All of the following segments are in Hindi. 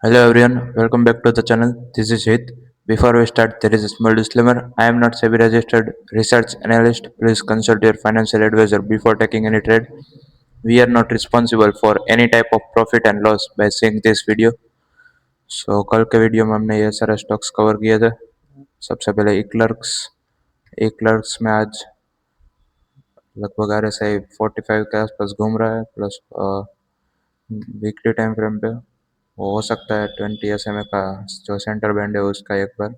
Hello everyone, welcome back to the channel. This is Hit. Before we start, there is a small disclaimer. I am not SEBI registered research analyst. Please consult your financial advisor before taking any trade. We are not responsible for any type of profit and loss by seeing this video. So कल के वीडियो में हमने ये सारे स्टॉक्स कवर किए थे. सबसे पहले ई क्लर्क्स में आज लगभग RSI 45 के आसपास घूम रहा है प्लस वीकली टाइम फ्रेम पे हो सकता है 20 SMA का जो सेंटर बैंड है उसका एक बार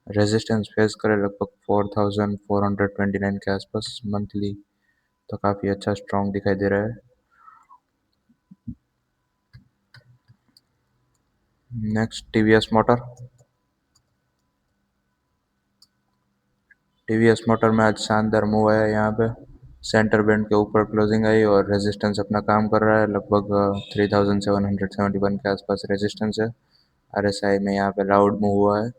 रेजिस्टेंस फेस करे लगभग 4429 के आसपास मंथली. तो काफ़ी अच्छा स्ट्रॉन्ग दिखाई दे रहा है. नेक्स्ट टीवीएस मोटर में आज शानदार मूव आया. यहाँ पे सेंटर बैंड के ऊपर क्लोजिंग आई और रेजिस्टेंस अपना काम कर रहा है. लगभग 3771 के आसपास रेजिस्टेंस है. RSI में यहाँ पे लाउड मूव हुआ है.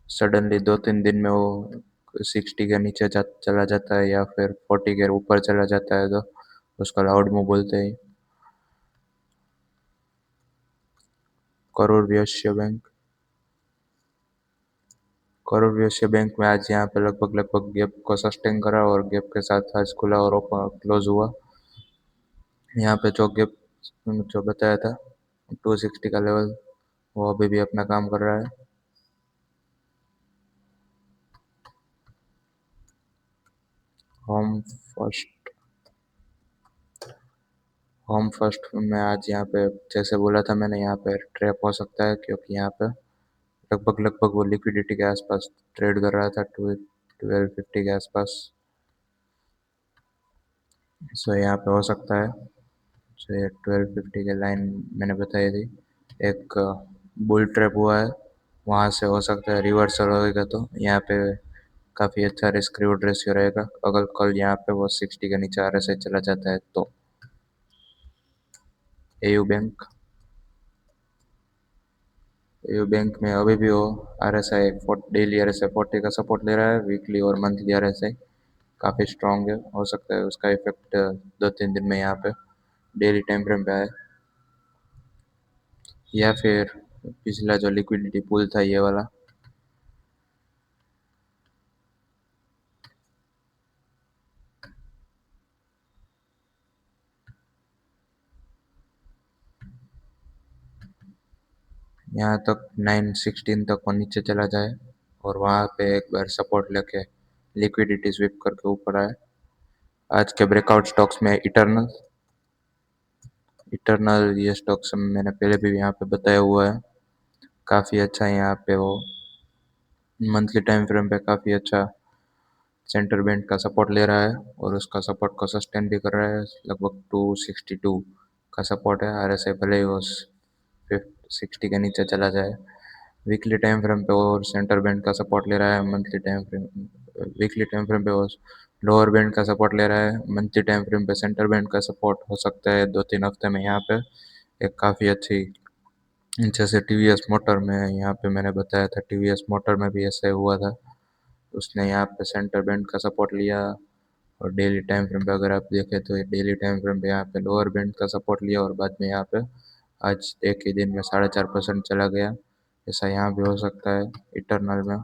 सडनली 2-3 दिन में वो 60 के नीचे चला जाता है या फिर 40 के ऊपर चला जाता है तो उसका लाउड मूव बोलते हैं. करूर वैश्य बैंक करूर वैश्य बैंक में आज यहाँ पे लगभग गैप को सस्टेन करा और गैप के साथ आज खुला और ओपन क्लोज हुआ. यहाँ पे जो गैप जो बताया था 260 का लेवल वो अभी भी अपना काम कर रहा है. होम फर्स्ट होम फर्स्ट में आज यहाँ पे जैसे बोला था मैंने यहाँ पे ट्रैप हो सकता है क्योंकि यहाँ पे लगभग वो लिक्विडिटी के आसपास ट्रेड कर रहा था 1250 के आसपास. सो यहाँ पे हो सकता है. सो ये 1250 के लाइन मैंने बताई थी. एक बुल ट्रैप हुआ है वहाँ से हो सकता है रिवर्सल होएगा तो यहाँ पे काफ़ी अच्छा रिस्क रिवॉर्ड रेशियो रहेगा अगर कल यहाँ पे वो 60 के नीचे RSI चला जाता है तो. एयू बैंक एयू बैंक में अभी भी वो डेली RSI 40 का सपोर्ट ले रहा है. वीकली और मंथली RSI काफ़ी स्ट्रॉन्ग है. हो सकता है उसका इफेक्ट 2-3 दिन में यहाँ पे डेली टाइम फ्रेम पे आए या फिर पिछला जो लिक्विडिटी पूल था ये वाला. यहाँ तक 916 तक वो नीचे चला जाए और वहाँ पे एक बार सपोर्ट लेके लिक्विडिटी स्वीप करके ऊपर आए. आज के ब्रेकआउट स्टॉक्स में इटरनल ये स्टॉक्स मैंने पहले भी यहाँ पे बताया हुआ है. काफ़ी अच्छा है यहाँ पे वो मंथली टाइम फ्रेम पे काफ़ी अच्छा सेंटर बैंड का सपोर्ट ले रहा है और उसका सपोर्ट को सस्टेन भी कर रहा है. लगभग 262 का सपोर्ट है. RSI भले ही वो 60 के नीचे चला जाए. वीकली टाइम फ्रेम पे और सेंटर बैंड का सपोर्ट ले रहा है. वीकली टाइम फ्रेम पे वो लोअर बैंड का सपोर्ट ले रहा है. मंथली टाइम फ्रेम पे सेंटर बैंड का सपोर्ट हो सकता है 2-3 हफ्ते में यहाँ पे एक काफ़ी अच्छी. जैसे TVS मोटर में यहाँ पे मैंने बताया था TVS मोटर में भी ऐसा हुआ था. उसने यहाँ पे सेंटर बैंड का सपोर्ट लिया और डेली टाइम फ्रेम पे अगर आप देखें तो डेली टाइम फ्रेम पे यहाँ पे लोअर बैंड का सपोर्ट लिया और बाद में यहाँ पे आज एक ही दिन में 4.5% चला गया. ऐसा यहाँ भी हो सकता है. इटरनल में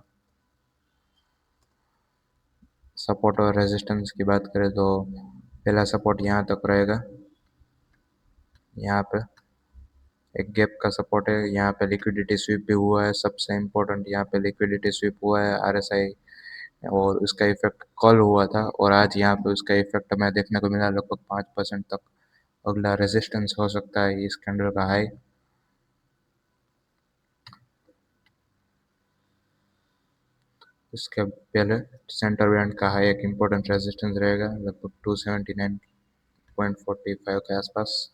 सपोर्ट और रेजिस्टेंस की बात करें तो पहला सपोर्ट यहाँ तक रहेगा. यहाँ पे एक गैप का सपोर्ट है. यहाँ पे लिक्विडिटी स्वीप भी हुआ है. सबसे इम्पोर्टेंट यहाँ पे लिक्विडिटी स्वीप हुआ है RSI और उसका इफेक्ट कल हुआ था और आज यहाँ पे उसका इफेक्ट हमें देखने को मिला लगभग 5% तक. अगला रेजिस्टेंस हो सकता है इस कैंडल का हाई. इसके पहले सेंटर बैंड का हाई एक इम्पोर्टेंट रेजिस्टेंस रहेगा लगभग 279.45 के आसपास.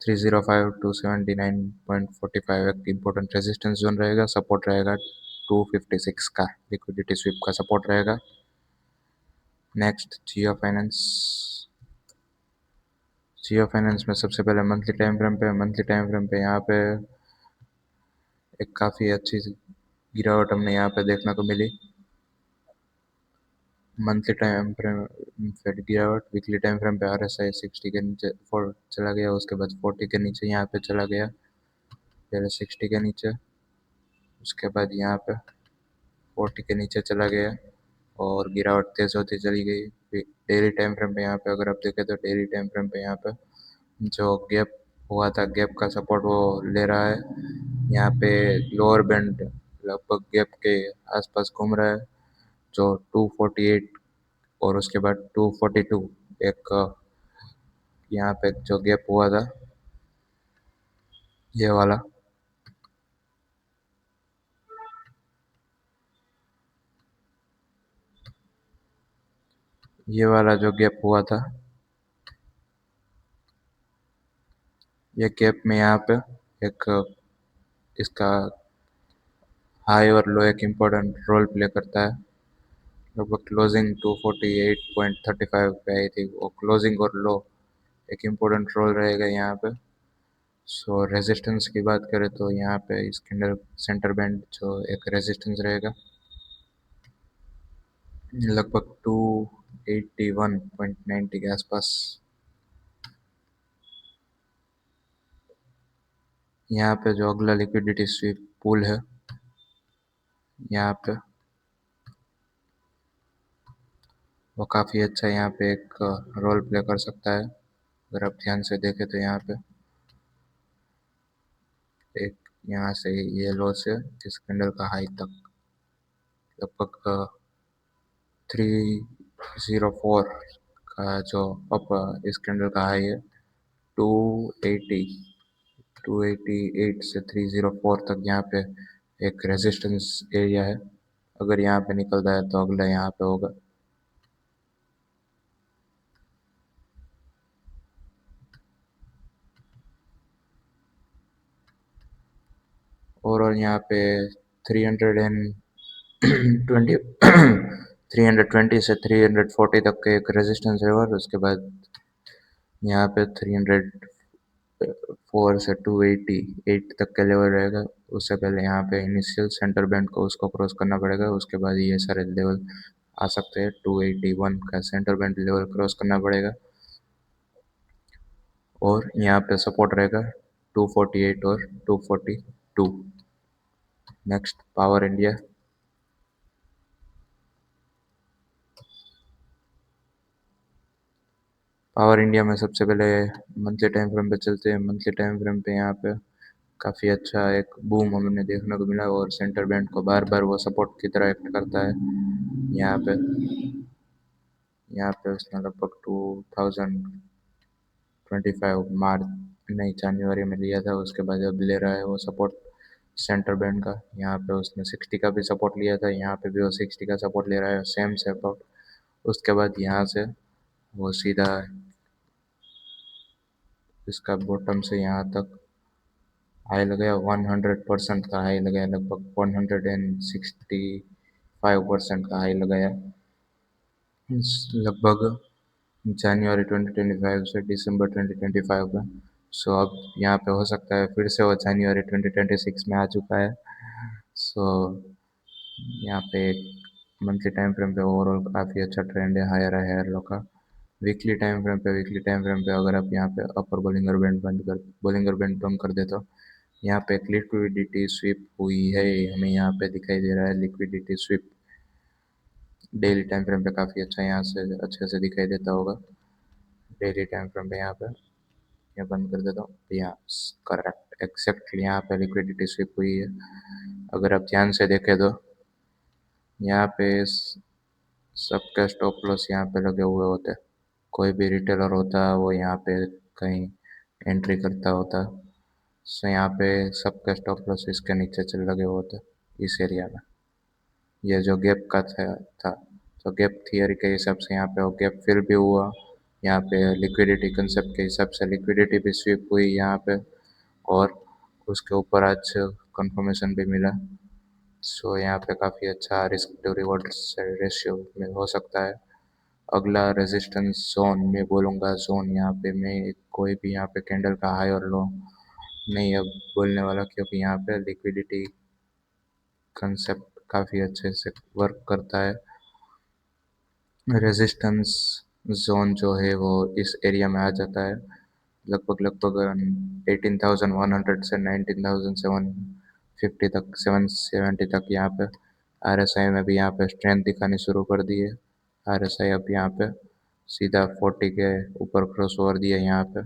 305 279.45 एक इम्पोर्टेंट रेजिस्टेंस जोन रहेगा. सपोर्ट रहेगा 256 का लिक्विडिटी स्वीप का सपोर्ट रहेगा. नेक्स्ट जियो फाइनेंस में सबसे पहले मंथली टाइम फ्रेम पे यहाँ पे एक काफ़ी अच्छी गिरावट हमने यहाँ पे देखने को मिली. मंथली टाइम फ्रेम पे गिरावट. वीकली टाइम फ्रेम पे RSI 60 के नीचे चला गया. उसके बाद 40 के नीचे यहाँ पे चला गया. पहले 60 के नीचे, उसके बाद यहाँ पे 40 के नीचे चला गया और गिरावट तेज होती चली गई। डेली टाइम फ्रेम पे यहाँ पे अगर आप देखें तो डेली टाइम फ्रेम पे यहाँ पे जो गैप हुआ था, गैप का सपोर्ट वो ले रहा है। यहाँ पे लोअर बैंड लगभग गैप के आसपास घूम रहा है, जो 248 और उसके बाद 242 एक यहाँ पे जो गैप हुआ था ये वाला, ये वाला जो गैप हुआ था, ये गैप में यहाँ पे एक इसका हाई और लो एक इम्पोर्टेंट रोल प्ले करता है। लगभग क्लोजिंग 248.35 पे आई थी, वो क्लोजिंग और लो एक इम्पोर्टेंट रोल रहेगा यहाँ पे। सो रेजिस्टेंस की बात करें तो यहाँ पे इस कैंडल सेंटर बैंड जो एक रेजिस्टेंस रहेगा लगभग 281.90 के आसपास। यहाँ पे जो अगला लिक्विडिटी स्वीप पूल है, यहाँ पे वो काफ़ी अच्छा यहाँ पे एक रोल प्ले कर सकता है। अगर आप ध्यान से देखें तो यहाँ पे एक यहाँ से ये लो से इस कैंडल का हाई तक लगभग 304 का जो अप इस कैंडल का हाई है 280 288 से 304 तक यहाँ पे एक रेजिस्टेंस एरिया है। अगर यहाँ पे निकलता है तो अगला यहाँ पे होगा। ओवरऑल यहाँ पे 320 320 से 340 तक के एक रेजिस्टेंस है और उसके बाद यहाँ पे 304 से 288 तक का लेवल रहेगा। उससे पहले यहाँ पे इनिशियल सेंटर बैंड को उसको क्रॉस करना पड़ेगा, उसके बाद ये सारे लेवल आ सकते हैं। 281 का सेंटर बैंड लेवल क्रॉस करना पड़ेगा और यहाँ पे सपोर्ट रहेगा 248 और 242। Next power India. Power India में सबसे पहले मंथली टाइम फ्रेम पे चलते हैं। मंथली टाइम फ्रेम पे यहाँ पे काफ़ी अच्छा एक बूम हमें देखने को मिला और सेंटर बैंड को बार बार वो सपोर्ट की तरह एक्ट करता है। यहाँ पे उसने लगभग 2025 मार्च नहीं जनवरी में लिया था, उसके बाद अब ले रहा है वो सपोर्ट सेंटर बैंड का। यहाँ पे उसने 60 का भी सपोर्ट लिया था, यहाँ पे भी वो 60 का सपोर्ट ले रहा है, सेम सपोर्ट। उसके बाद यहाँ से वो सीधा इसका बॉटम से यहाँ तक हाई लगाया, 100% का हाई लगाया, लगभग 165% का हाई लगाया लगभग जनवरी 2025 से दिसंबर 2025 में। सो अब यहाँ पे हो सकता है फिर से वो जनवरी 2026 में आ चुका है। सो यहाँ पे मंथली टाइम फ्रेम पे ओवरऑल काफ़ी अच्छा ट्रेंड है हायर लो का। वीकली टाइम फ्रेम पे अगर आप यहाँ पे अपर बोलिंगर बैंड बंद कर दे तो यहाँ पे एक लिक्विडिटी स्वीप हुई है, हमें यहाँ पे दिखाई दे रहा है liquidity SVEEP. Daily time frame पे काफ़ी अच्छा यहाँ से अच्छे से दिखाई देता होगा। डेली टाइम फ्रेम पे यहाँ पे ये बंद कर देता हूँ, यहाँ करेक्ट एक्सेक्टली यहाँ पे लिक्विडिटी स्वीप हुई है। अगर आप ध्यान से देखें तो यहाँ पे सबका स्टॉप लॉस यहाँ पे लगे हुए होते हैं। कोई भी रिटेलर होता है वो यहाँ पे कहीं एंट्री करता होता, सो यहाँ पे सबका स्टॉप लॉस इसके नीचे चल लगे होते इस एरिया में। ये जो गैप का था तो गैप थियरी के हिसाब से यहाँ पे वो गैप फिल भी हुआ। यहाँ पे लिक्विडिटी कंसेप्ट के हिसाब से लिक्विडिटी भी स्वीप हुई यहाँ पे और उसके ऊपर आज कंफर्मेशन भी मिला। सो यहाँ पे काफ़ी अच्छा रिस्क टू रिवॉर्ड रेशियो में हो सकता है। अगला रेजिस्टेंस जोन मैं बोलूँगा, जोन यहाँ पे मैं कोई भी यहाँ पे कैंडल का हाई और लो नहीं अब बोलने वाला, क्योंकि यहाँ पे लिक्विडिटी कंसेप्ट काफ़ी अच्छे से वर्क करता है। रेजिस्टेंस जोन जो है वो इस एरिया में आ जाता है लगभग लगभग 18,100 से 19,750 तक 770 तक यहाँ पे RSI में भी यहाँ पे स्ट्रेंथ दिखानी शुरू कर दी है। RSI अब यहाँ पे सीधा 40 के ऊपर क्रॉस ओवर दिया यहाँ पे,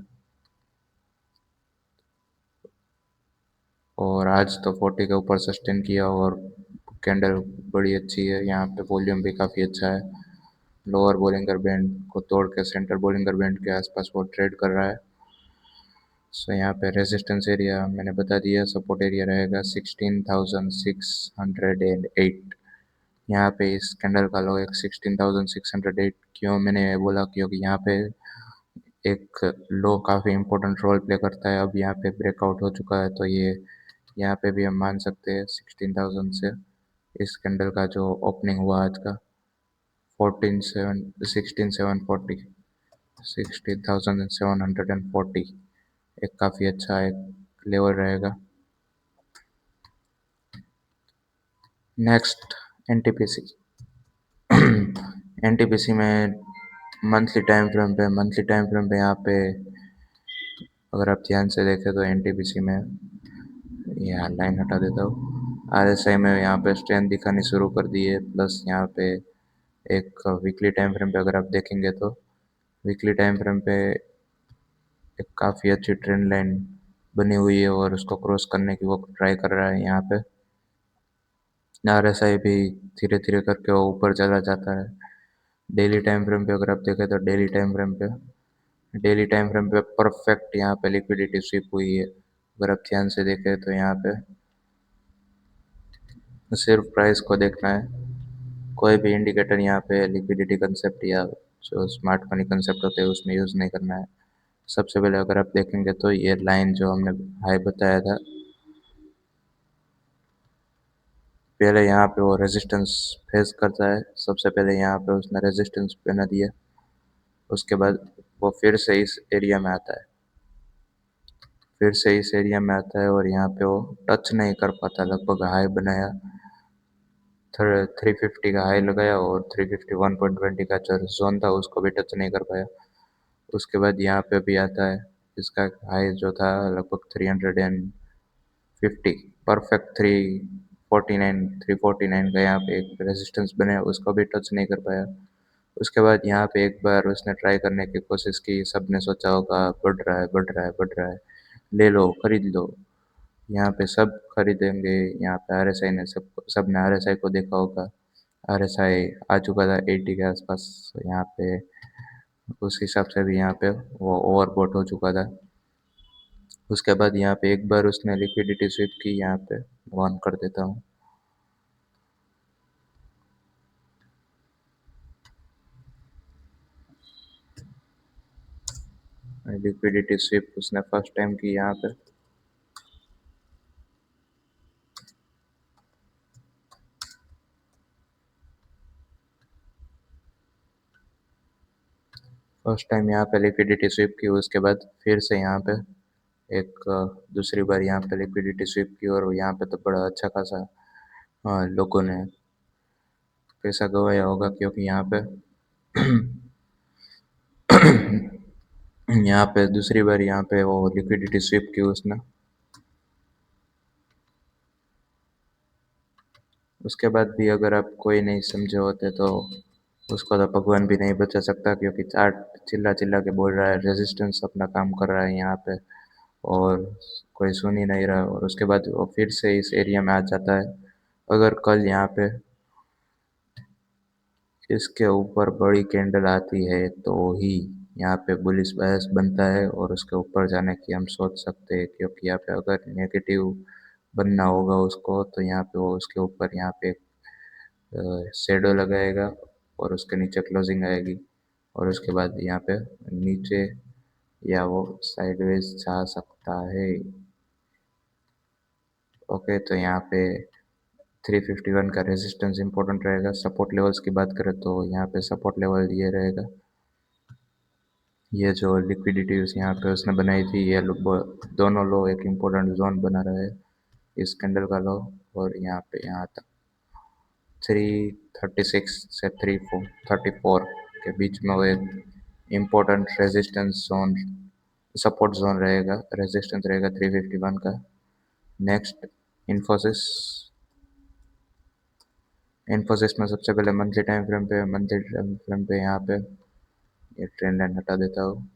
और आज तो 40 के ऊपर सस्टेन किया और कैंडल बड़ी अच्छी है। यहाँ पे वॉल्यूम भी काफ़ी अच्छा है। लोअर बोलिंगर बैंड को तोड़ के सेंटर बोलिंगर बैंड के आसपास वो ट्रेड कर रहा है। सो यहाँ पे रेजिस्टेंस एरिया मैंने बता दिया, सपोर्ट एरिया रहेगा 16,608। यहाँ पे इस कैंडल का लो एक 16,608। क्यों मैंने बोला, क्योंकि यहाँ पे एक लो काफ़ी इंपॉर्टेंट रोल प्ले करता है। अब यहाँ पे ब्रेकआउट हो चुका है, तो ये यहाँ पे भी हम मान सकते हैं 16,000 से इस कैंडल का जो ओपनिंग हुआ आज का 16,740 16,740 एक काफ़ी अच्छा एक लेवल रहेगा। Next NTPC. एनटीपीसी में मंथली टाइम फ्रेम पे यहाँ पे अगर आप ध्यान से देखें तो एनटीपीसी में यहाँ लाइन हटा देता हूँ। आरएसआई में यहाँ पे स्ट्रेंथ दिखानी शुरू कर दी है, प्लस यहाँ पे एक वीकली टाइम फ्रेम पे अगर आप देखेंगे तो वीकली टाइम फ्रेम पे एक काफ़ी अच्छी ट्रेंड लाइन बनी हुई है और उसको क्रॉस करने की वो ट्राई कर रहा है। यहाँ पे RSI भी धीरे धीरे करके वो ऊपर चला जाता है। डेली टाइम फ्रेम पे अगर आप देखें तो डेली टाइम फ्रेम पे परफेक्ट यहाँ पे लिक्विडिटी स्वीप हुई है। अगर आप ध्यान से देखें तो यहाँ पे सिर्फ प्राइस को देखना है, कोई भी इंडिकेटर यहाँ पे लिक्विडिटी कंसेप्ट या जो स्मार्ट मनी कंसेप्ट होते हैं उसमें यूज़ नहीं करना है। सबसे पहले अगर आप देखेंगे तो ये लाइन जो हमने हाई बताया था, पहले यहाँ पे वो रेजिस्टेंस फेस करता है। सबसे पहले यहाँ पे उसने रेजिस्टेंस बना दिया, उसके बाद वो फिर से इस एरिया में आता है और यहाँ पे वो टच नहीं कर पाता। लगभग हाई बनाया, 350 का हाई लगाया और 350 1.20 का जो जोन था उसको भी टच नहीं कर पाया। उसके बाद यहाँ पे भी आता है, इसका हाई जो था लगभग 350 परफेक्ट 349 का यहाँ पे एक रेजिस्टेंस बने, उसको भी टच नहीं कर पाया। उसके बाद यहाँ पे एक बार उसने ट्राई करने की कोशिश की, सबने सोचा होगा बढ़ रहा है बढ़ रहा है बढ़ रहा है, ले लो खरीद लो। यहाँ पे सब खरीदेंगे। यहाँ पे RSI ने सब ने RSI को देखा होगा, RSI आ चुका था 80 के आसपास। यहाँ पे उस हिसाब से भी यहाँ पे वो ओवरबॉट हो चुका था। उसके बाद यहाँ पे एक बार उसने लिक्विडिटी स्वीप की, यहाँ पे ऑन कर देता हूँ। लिक्विडिटी स्वीप उसने फर्स्ट टाइम की यहाँ पे, फर्स्ट टाइम यहाँ पे लिक्विडिटी स्वीप की। उसके बाद फिर से यहाँ पे एक दूसरी बार यहाँ पे लिक्विडिटी स्वीप की और यहाँ पे तो बड़ा अच्छा खासा लोगों ने पैसा गंवाया होगा, क्योंकि यहाँ पे यहाँ पे दूसरी बार यहाँ पे वो लिक्विडिटी स्वीप की उसने। उसके बाद भी अगर आप कोई नहीं समझे होते तो उसको तो भगवान भी नहीं बचा सकता, क्योंकि चार्ट चिल्ला चिल्ला के बोल रहा है, रेजिस्टेंस अपना काम कर रहा है यहाँ पे और कोई सुन ही नहीं रहा। और उसके बाद वो फिर से इस एरिया में आ जाता है। अगर कल यहाँ पे इसके ऊपर बड़ी कैंडल आती है तो ही यहाँ पे बुलिश बायस बनता है और उसके ऊपर जाने की हम सोच सकते हैं। क्योंकि यहाँ पे अगर नेगेटिव बनना होगा उसको तो यहाँ पे वो उसके ऊपर यहाँ पे शेडो लगाएगा और उसके नीचे क्लोजिंग आएगी और उसके बाद यहाँ पे नीचे या वो साइडवेज जा सकता है। ओके, तो यहाँ पे 351 का रेजिस्टेंस इंपॉर्टेंट रहेगा। सपोर्ट लेवल्स की बात करें तो यहाँ पे सपोर्ट लेवल ये रहेगा, ये जो लिक्विडिटी यहाँ पे उसने बनाई थी, ये दोनों लो एक इम्पोर्टेंट जोन बना रहा है इस कैंडल का लो। और यहाँ पे यहाँ तक 336 से 34 के बीच में वो एक important resistance zone support zone रहेगा, रेजिस्टेंस रहेगा 351 का। नेक्स्ट इन्फोसिस। इन्फोसिस में सबसे पहले मंथली टाइम फ्रेम पे यहाँ पे ये ट्रेंड लाइन हटा देता हूँ।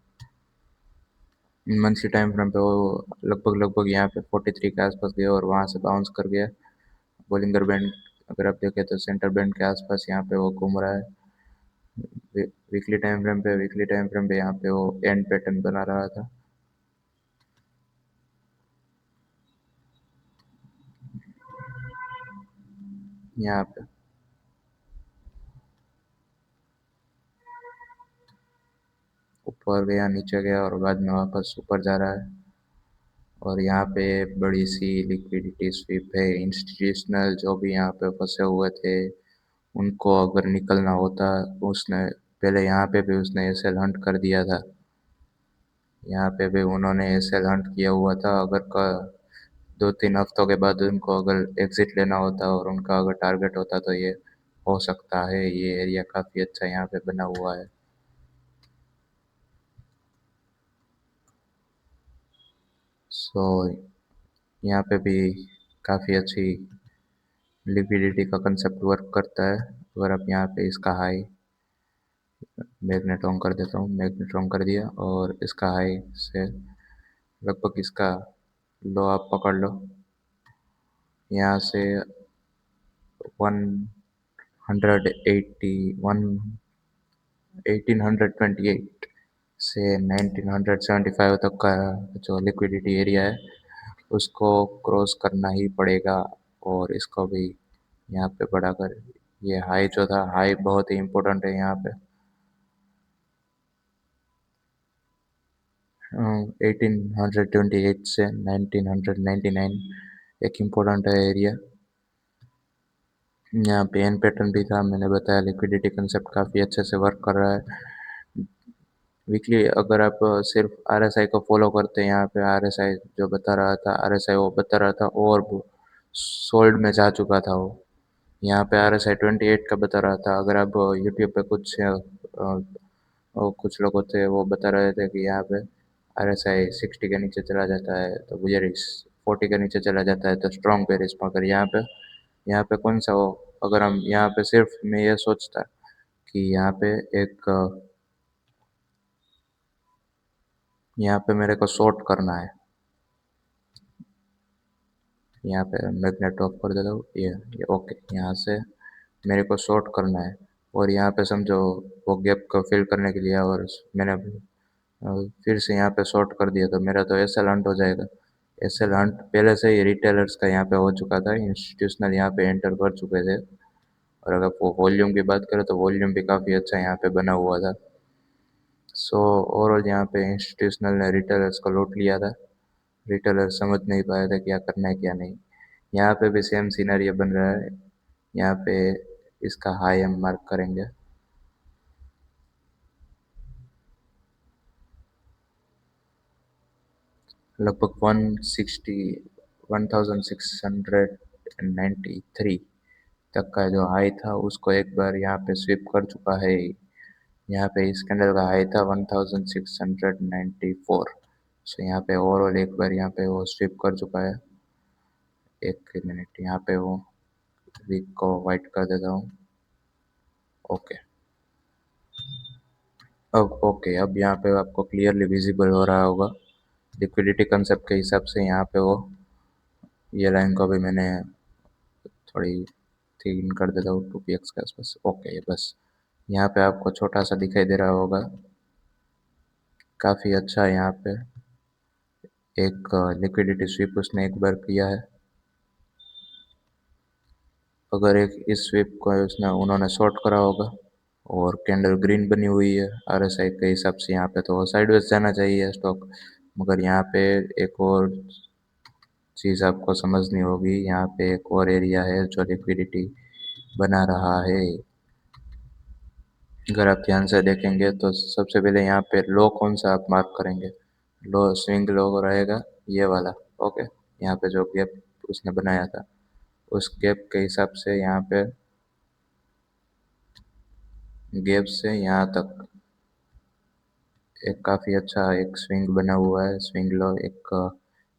मंथली टाइम फ्रेम पे वो लगभग यहाँ पे 43 के आसपास गया और वहाँ से बाउंस कर गया। बोलिंगर बैंड अगर आप देखें तो सेंटर बैंड के आसपास यहाँ पे वो घूम रहा है। वीकली टाइम फ्रेम पे यहाँ पे वो एंड पैटर्न बना रहा था। यहाँ पे ऊपर गया, नीचे गया और बाद में वापस ऊपर जा रहा है। और यहाँ पे बड़ी सी लिक्विडिटी स्वीप है। इंस्टीट्यूशनल जो भी यहाँ पे फंसे हुए थे उनको अगर निकलना होता, उसने पहले यहाँ पे भी उसने एसएल हंट कर दिया था। यहाँ पे भी उन्होंने एसएल हंट किया हुआ था। अगर का 2-3 हफ्तों के बाद उनको अगर एग्जिट लेना होता और उनका अगर टारगेट होता तो ये हो सकता है। ये एरिया काफ़ी अच्छा यहाँ पे बना हुआ है। सो यहाँ पे भी काफ़ी अच्छी लिक्विडिटी का कंसेप्ट वर्क करता है। अगर आप यहाँ पे इसका हाई, मैग्नेट ऑन कर देता हूँ, मैग्नेट ऑन कर दिया और इसका हाई से लगभग इसका लो आप पकड़ लो। यहाँ से 1828 से 1975 तक का जो लिक्विडिटी एरिया है उसको क्रॉस करना ही पड़ेगा। और इसको भी यहाँ पे बढ़ाकर ये हाई जो था, हाई बहुत ही इम्पोर्टेंट है यहाँ पे। 1828 से 1999 एक इम्पोर्टेंट है एरिया। यहाँ पे एन पैटर्न भी था, मैंने बताया लिक्विडिटी कंसेप्ट काफ़ी अच्छे से वर्क कर रहा है। वीकली अगर आप सिर्फ आरएसआई को फॉलो करते हैं, यहाँ पे आरएसआई जो बता रहा था, आरएसआई वो बता रहा था और सोल्ड में जा चुका था वो। यहाँ पे आरएसआई 28 का बता रहा था। अगर आप यूट्यूब पे कुछ लोग होते हैं वो बता रहे थे कि यहाँ पे आरएसआई 60 के नीचे चला जाता है तो बुलियरिश, 40 के नीचे चला जाता है तो स्ट्रॉन्ग बेरिश। मगर यहाँ पे कौन सा हो, अगर हम यहाँ पे सिर्फ मैं ये सोचता कि यहाँ पे मेरे को शॉर्ट करना है। यहाँ पे मैग्नेट ऑफ कर देता हूँ, ये ओके। यहाँ से मेरे को शॉर्ट करना है और यहाँ पे समझो वो गैप को फिल करने के लिए और मैंने फिर से यहाँ पे शॉर्ट कर दिया तो मेरा तो एसएल हंट हो जाएगा। एसएल हंट पहले से ही रिटेलर्स का यहाँ पे हो चुका था, इंस्टीट्यूशनल यहाँ पे एंटर कर चुके थे। और अगर वो वॉल्यूम की बात करें तो वॉल्यूम भी काफ़ी अच्छा यहाँ पे बना हुआ था। सो ओवरऑल यहाँ पे इंस्टीट्यूशनल ने रिटेलर्स को लूट लिया था। रिटेलर समझ नहीं पाए थे क्या करना है क्या नहीं। यहाँ पे भी सेम सिनेरियो बन रहा है। यहाँ पे इसका हाई हम मार्क करेंगे लगभग 1693 तक का जो हाई था उसको एक बार यहाँ पे स्विप कर चुका है। यहाँ पे इस कैंडल का हाई था 1694। सो यहाँ पे ओवरऑल एक बार यहाँ पे वो स्विप कर चुका है। एक मिनट, यहाँ पे वो वीक को वाइट कर देता हूँ। ओके, अब ओके, अब यहाँ पे आपको क्लियरली विजिबल हो रहा होगा लिक्विडिटी कंसेप्ट के हिसाब से। यहाँ पे वो ये लाइन को भी मैंने थोड़ी थिन कर देता हूँ 2px के आसपास। ओके, ये बस यहाँ पे आपको छोटा सा दिखाई दे रहा होगा, काफ़ी अच्छा यहाँ पे एक लिक्विडिटी स्वीप उसने एक बार किया है। अगर एक इस स्वीप को उसने उन्होंने शॉर्ट करा होगा और कैंडल ग्रीन बनी हुई है आरएसआई के हिसाब से, यहाँ पे तो साइडवेज जाना चाहिए स्टॉक। मगर यहाँ पे एक और चीज़ आपको समझनी होगी, यहाँ पे एक और एरिया है जो लिक्विडिटी बना रहा है। अगर आप ध्यान से देखेंगे तो सबसे पहले यहाँ पे लो कौन सा आप मार्क करेंगे, लो स्विंग लो रहेगा ये वाला। ओके, यहाँ पे जो गैप उसने बनाया था उस गैप के हिसाब से यहाँ पे गैप से यहाँ तक एक काफ़ी अच्छा एक स्विंग बना हुआ है, स्विंग लो एक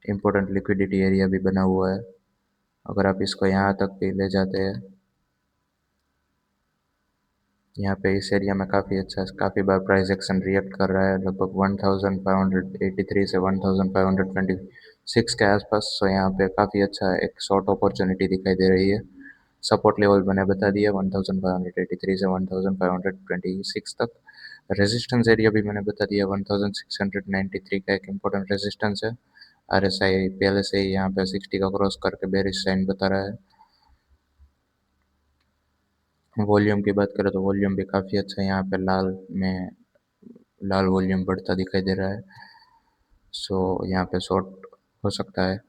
इम्पोर्टेंट लिक्विडिटी एरिया भी बना हुआ है। अगर आप इसको यहाँ तक भी ले जाते हैं, यहाँ पे इस एरिया में काफ़ी अच्छा काफ़ी बार प्राइस एक्शन रिएक्ट कर रहा है, लगभग 1583 से 1526 के आसपास। सो यहाँ पे काफ़ी अच्छा एक शॉर्ट अपॉर्चुनिटी दिखाई दे रही है। सपोर्ट लेवल मैंने बता दिया 1583 से 1526 तक। रेजिस्टेंस एरिया भी मैंने बता दिया, 1693 का एक इम्पोर्टेंट रेजिस्टेंस है। RSI पहले से ही यहाँ पे 60 का क्रॉस करके बेरिश साइन बता रहा है। वॉल्यूम की बात करें तो वॉल्यूम भी काफ़ी अच्छा है, यहाँ पे लाल वॉल्यूम बढ़ता दिखाई दे रहा है। सो यहाँ पे शॉर्ट हो सकता है।